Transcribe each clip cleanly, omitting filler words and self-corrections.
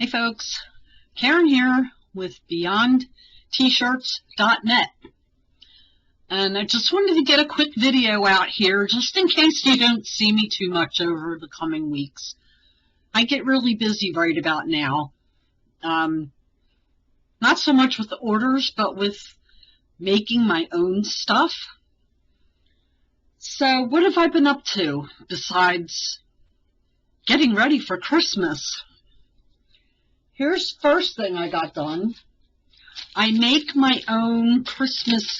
Hey folks, Karen here with BeyondTshirts.net, and I just wanted to get a quick video out here just in case you don't see me too much over the coming weeks. I get really busy right about now, not so much with the orders, but with making my own stuff. So what have I been up to besides getting ready for Christmas? Here's the first thing I got done. I make my own Christmas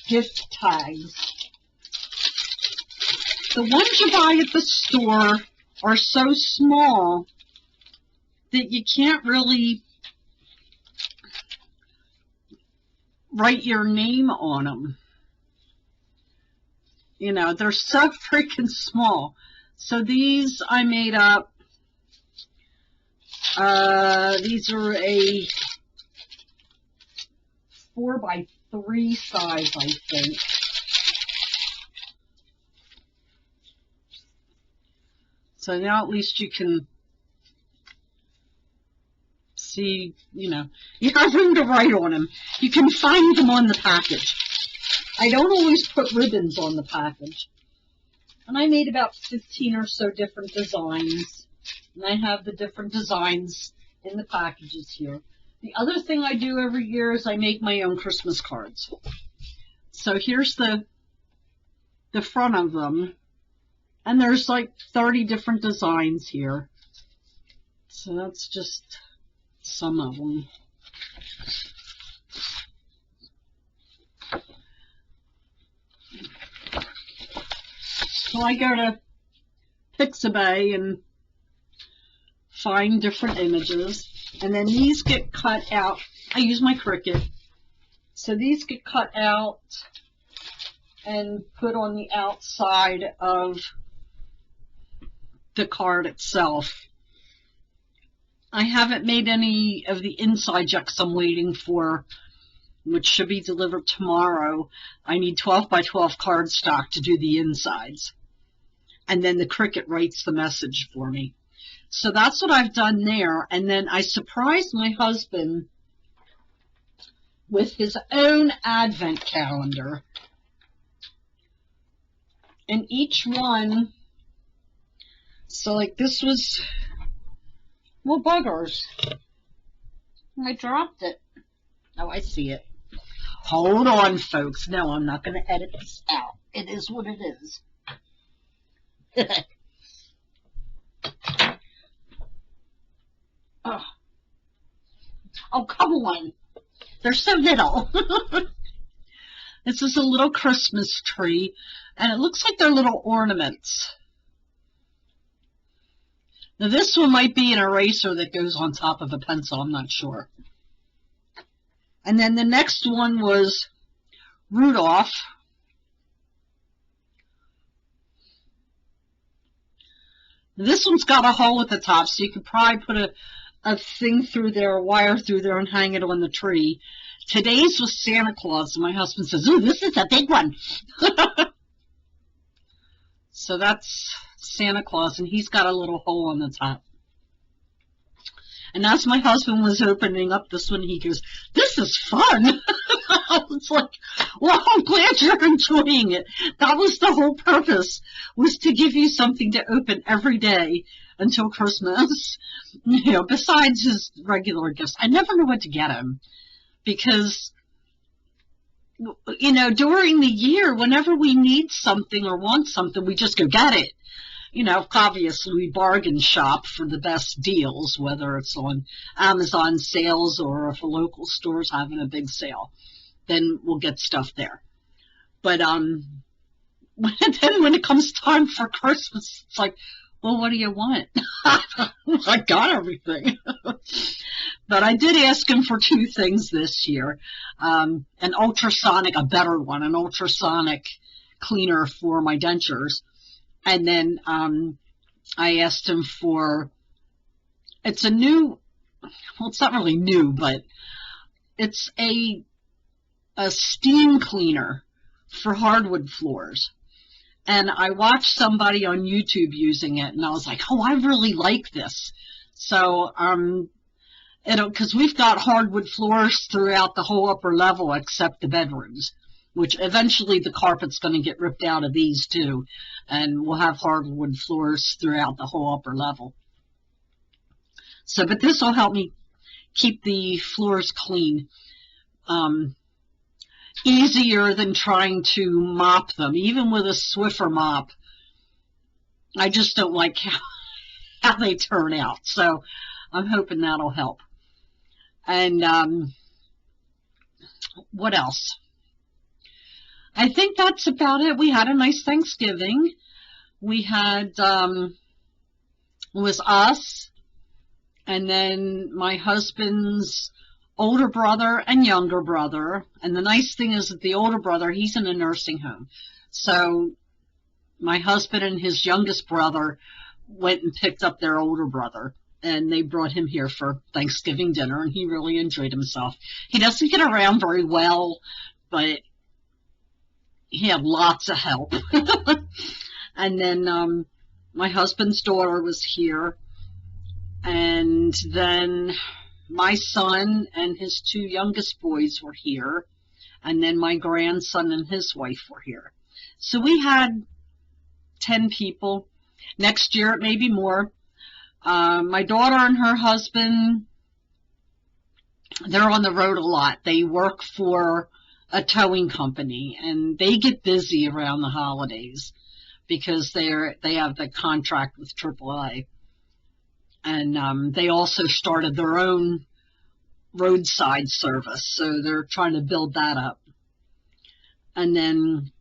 gift tags. The ones you buy at the store are so small that you can't really write your name on them. You know, they're so freaking small. So these I made up. These are a 4x3 size, I think. So now at least you can see, you know, you have room to write on them. You can find them on the package. I don't always put ribbons on the package. And I made about 15 or so different designs. And I have the different designs in the packages here. The other thing I do every year is I make my own Christmas cards. So here's the front of them. And there's like 30 different designs here. So that's just some of them. So I go to Pixabay and find different images, and then these get cut out. I use my Cricut, so these get cut out and put on the outside of the card itself. I haven't made any of the inside yet because I'm waiting for, which should be delivered tomorrow. I need 12x12 cardstock to do the insides, and then the Cricut writes the message for me. So that's what I've done there. And then I surprised my husband with his own advent calendar. And each one, so like this was, well, buggers. I dropped it. Oh, I see it. Hold on, folks. No, I'm not going to edit this out. It is what it is. Oh, come on. They're so little. This is a little Christmas tree, and it looks like they're little ornaments. Now, this one might be an eraser that goes on top of a pencil. I'm not sure. And then the next one was Rudolph. This one's got a hole at the top, so you could probably put a thing through there, a wire through there, and hang it on the tree. Today's was Santa Claus, and my husband says, "Ooh, this is a big one." So that's Santa Claus, and he's got a little hole on the top. And as my husband was opening up this one, he goes, "This is fun." I was like, well, I'm glad you're enjoying it. That was the whole purpose, was to give you something to open every day until Christmas. You know, besides his regular gifts. I never know what to get him because, you know, during the year, whenever we need something or want something, we just go get it. You know, obviously we bargain shop for the best deals, whether it's on Amazon sales or if a local store's having a big sale, then we'll get stuff there. But then when it comes time for Christmas, it's like, well, what do you want? I got everything. But I did ask him for two things this year. An ultrasonic, a better one, an ultrasonic cleaner for my dentures. And then I asked him for, it's a new, well, it's not really new, but it's a steam cleaner for hardwood floors. And I watched somebody on YouTube using it, and I was like, oh, I really like this. So, because we've got hardwood floors throughout the whole upper level except the bedrooms, which eventually the carpet's going to get ripped out of these too, and we'll have hardwood floors throughout the whole upper level. So, but this will help me keep the floors clean. Easier than trying to mop them, even with a Swiffer mop. I just don't like how they turn out, so I'm hoping that'll help. And what else? I think that's about it. We had a nice Thanksgiving. We had, it was us, and then my husband's older brother and younger brother. And the nice thing is that the older brother, he's in a nursing home. So my husband and his youngest brother went and picked up their older brother, and they brought him here for Thanksgiving dinner, and he really enjoyed himself. He doesn't get around very well, but he had lots of help. And then my husband's daughter was here, and then my son and his two youngest boys were here, and then my grandson and his wife were here. So we had 10 people. Next year it may be more. My daughter and her husband, they're on the road a lot. They work for a towing company, and they get busy around the holidays because they have the contract with AAA. And they also started their own roadside service, so they're trying to build that up. And then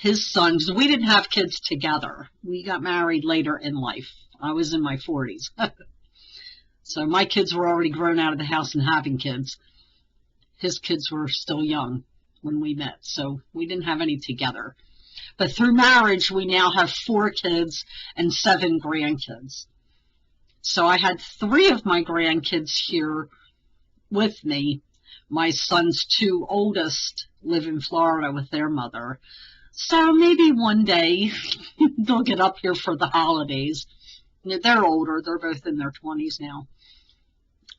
his son, because we didn't have kids together. We got married later in life. I was in my 40s. So my kids were already grown out of the house and having kids. His kids were still young when we met, so we didn't have any together. But through marriage, we now have 4 kids and 7 grandkids. So I had 3 of my grandkids here with me. My son's 2 oldest live in Florida with their mother. So maybe one day they'll get up here for the holidays. They're older. They're both in their 20s now.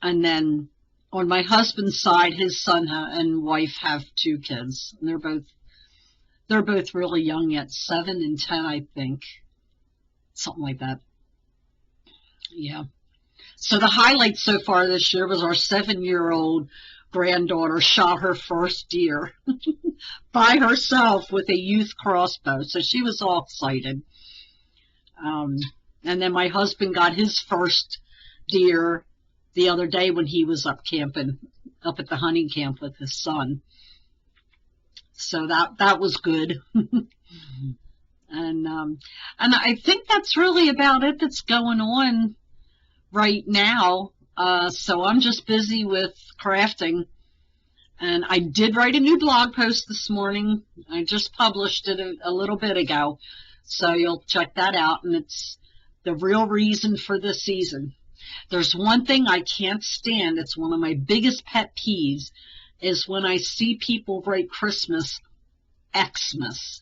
And then on my husband's side, his son and wife have 2 kids. And they're both really young yet, 7 and 10, I think. Something like that. Yeah. So the highlight so far this year was our 7-year-old granddaughter shot her first deer by herself with a youth crossbow. So she was all excited. And then my husband got his first deer the other day when he was up camping, up at the hunting camp with his son. So that was good. And I think that's really about it that's going on right now. So I'm just busy with crafting. And I did write a new blog post this morning. I just published it a little bit ago. So you'll check that out. And it's the real reason for this season. There's one thing I can't stand. It's one of my biggest pet peeves, is when I see people write Christmas, Xmas.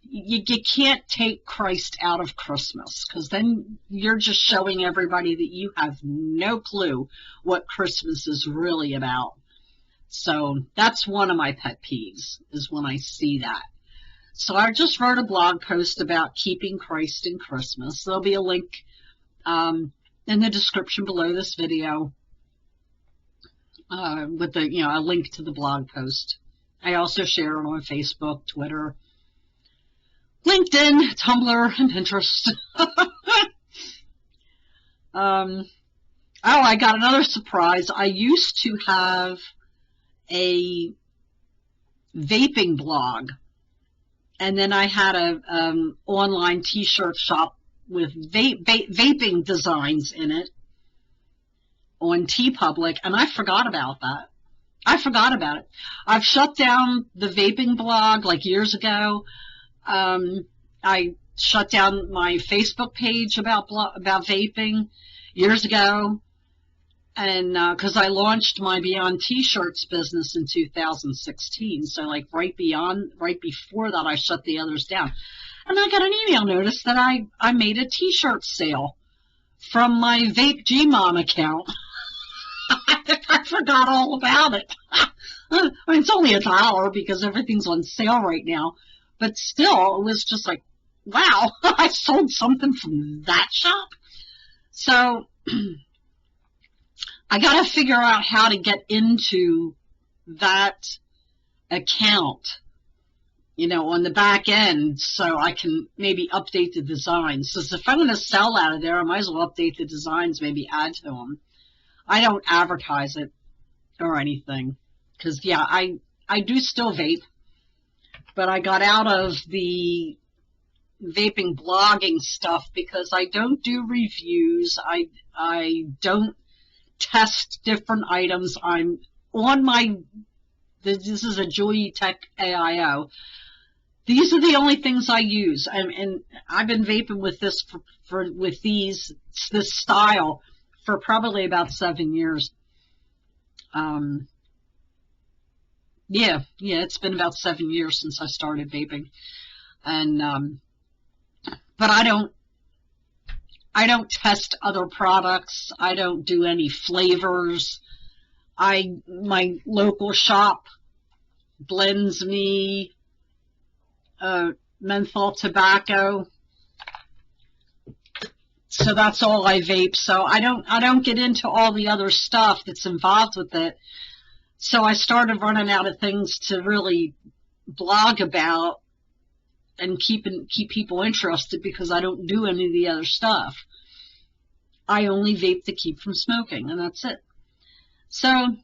You can't take Christ out of Christmas, because then you're just showing everybody that you have no clue what Christmas is really about. So that's one of my pet peeves, is when I see that. So I just wrote a blog post about keeping Christ in Christmas. There'll be a link in the description below this video with a link to the blog post. I also share it on Facebook, Twitter, LinkedIn, Tumblr, and Pinterest. Oh, I got another surprise. I used to have a vaping blog, and then I had a online t-shirt shop with vaping designs in it on TeePublic, and I forgot about that. I forgot about it. I've shut down the vaping blog like years ago. I shut down my Facebook page about vaping years ago, and because I launched my Beyond T-shirts business in 2016, so like right before that, I shut the others down. And I got an email notice that I made a T-shirt sale from my Vape Gmon account. I forgot all about it. I mean, it's only $1 because everything's on sale right now. But still, it was just like, wow, I sold something from that shop. So I got to figure out how to get into that account, on the back end, so I can maybe update the designs. So if I'm going to sell out of there, I might as well update the designs, maybe add to them. I don't advertise it or anything because, yeah, I do still vape, but I got out of the vaping blogging stuff because I don't do reviews. I don't test different items. I'm on this is a Joyetech AIO. These are the only things I use, and I've been vaping with this with this style for probably about 7 years. Yeah, it's been about 7 years since I started vaping, and but I don't test other products. I don't do any flavors. My local shop blends me menthol tobacco, so that's all I vape. So I don't get into all the other stuff that's involved with it. So I started running out of things to really blog about and keep people interested because I don't do any of the other stuff. I only vape to keep from smoking, and that's it. So,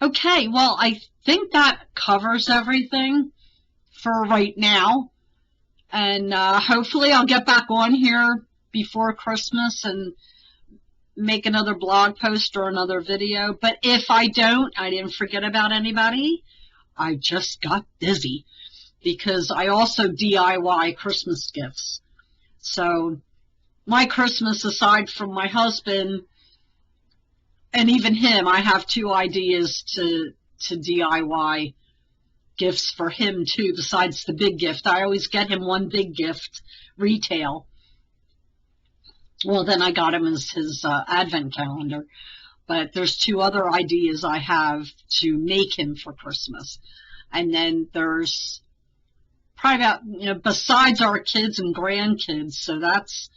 okay, well, I think that covers everything for right now. And hopefully I'll get back on here before Christmas and make another blog post or another video. But if I don't, I didn't forget about anybody. I just got busy because I also DIY Christmas gifts. So my Christmas, aside from my husband and even him, I have 2 ideas to DIY gifts for him too, besides the big gift. I always get him one big gift, retail. Well, then I got him his advent calendar. But there's 2 other ideas I have to make him for Christmas. And then there's probably about, besides our kids and grandkids, so that's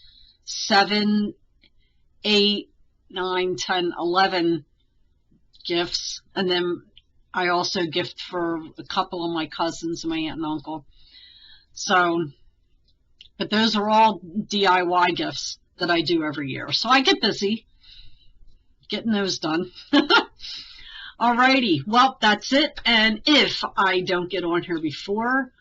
7, 8, 9, 10, 11 gifts. And then I also gift for a couple of my cousins, my aunt and uncle. So, but those are all DIY gifts that I do every year. So I get busy getting those done. Alrighty, well, that's it. And if I don't get on here before,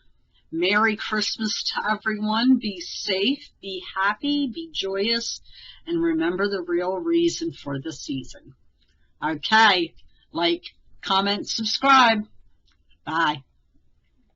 Merry Christmas to everyone. Be safe, be happy, be joyous, and remember the real reason for the season. Okay, like, comment, subscribe. Bye.